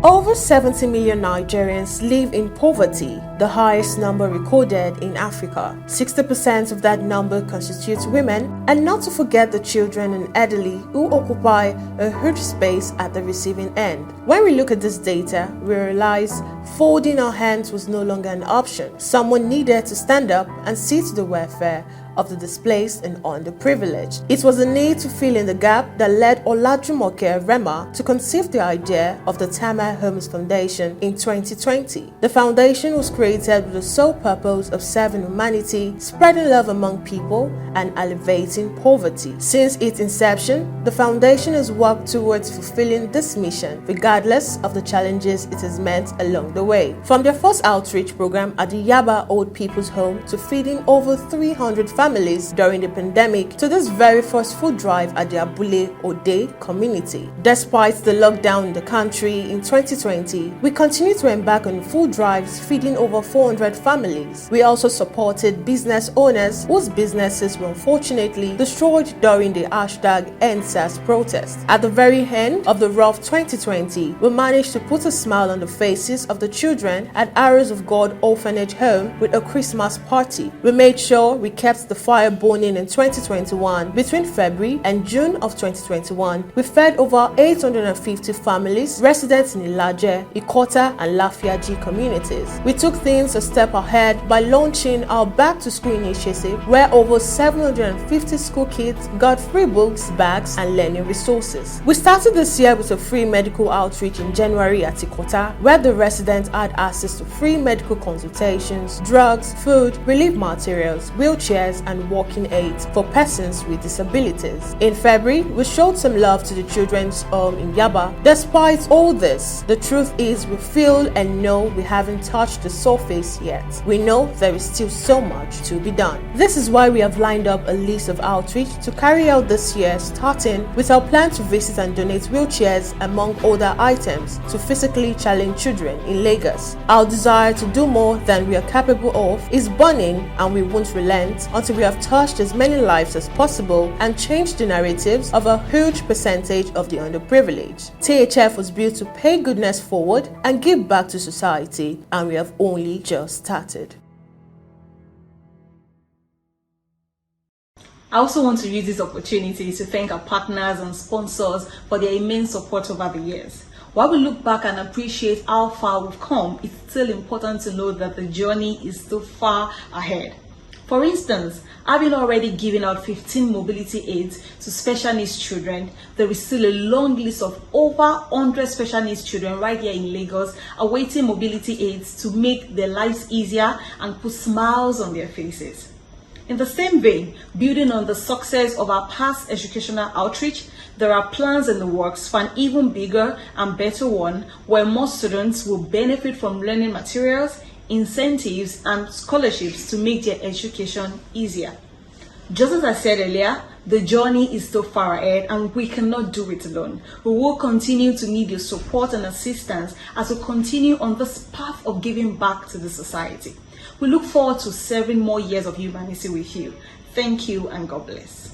Over 70 million Nigerians live in poverty, the highest number recorded in Africa. 60% of that number constitutes women, and not to forget the children and elderly who occupy a huge space at the receiving end. When we look at this data, we realize folding our hands was no longer an option. Someone needed to stand up and see to the welfare of the displaced and underprivileged. It was the need to fill in the gap that led Olajumoke Rema to conceive the idea of the Tamar Homes Foundation in 2020. The foundation was created with the sole purpose of serving humanity, spreading love among people, and alleviating poverty. Since its inception, the foundation has worked towards fulfilling this mission, regardless of the challenges it has met along the way. From their first outreach program at the Yaba Old People's Home to feeding over 300 families during the pandemic to this very first food drive at the Abule Ode community. Despite the lockdown in the country in 2020, we continue to embark on food drives feeding over 400 families. We also supported business owners whose businesses were unfortunately destroyed during the #EndSARS protest. At the very end of the rough 2020, we managed to put a smile on the faces of the children at Arrows of God Orphanage Home with a Christmas party. We made sure we kept the fire burning in 2021. Between February and June of 2021, we fed over 850 families residents in Ilaje, Ikota, and Lafiaji communities. We took things a step ahead by launching our Back to School initiative, where over 750 school kids got free books, bags, and learning resources. We started this year with a free medical outreach in January at Ikota, where the residents had access to free medical consultations, drugs, food, relief materials, wheelchairs, and walking aids for persons with disabilities. In February, we showed some love to the children's home in Yaba. Despite all this, the truth is we feel and know we haven't touched the surface yet. We know there is still so much to be done. This is why we have lined up a list of outreach to carry out this year, starting with our plan to visit and donate wheelchairs among other items to physically challenged children in Lagos. Our desire to do more than we are capable of is burning, and we won't relent until we have touched as many lives as possible and changed the narratives of a huge percentage of the underprivileged. THF was built to pay goodness forward and give back to society, and we have only just started. I also want to use this opportunity to thank our partners and sponsors for their immense support over the years. While we look back and appreciate how far we've come, it's still important to know that the journey is still far ahead. For instance, having already given out 15 mobility aids to special needs children, there is still a long list of over 100 special needs children right here in Lagos awaiting mobility aids to make their lives easier and put smiles on their faces. In the same vein, building on the success of our past educational outreach, there are plans in the works for an even bigger and better one where more students will benefit from learning materials, incentives, and scholarships to make their education easier. Just as I said earlier, the journey is still far ahead and we cannot do it alone. We will continue to need your support and assistance as we continue on this path of giving back to the society. We look forward to serving more years of humanity with you. Thank you and God bless.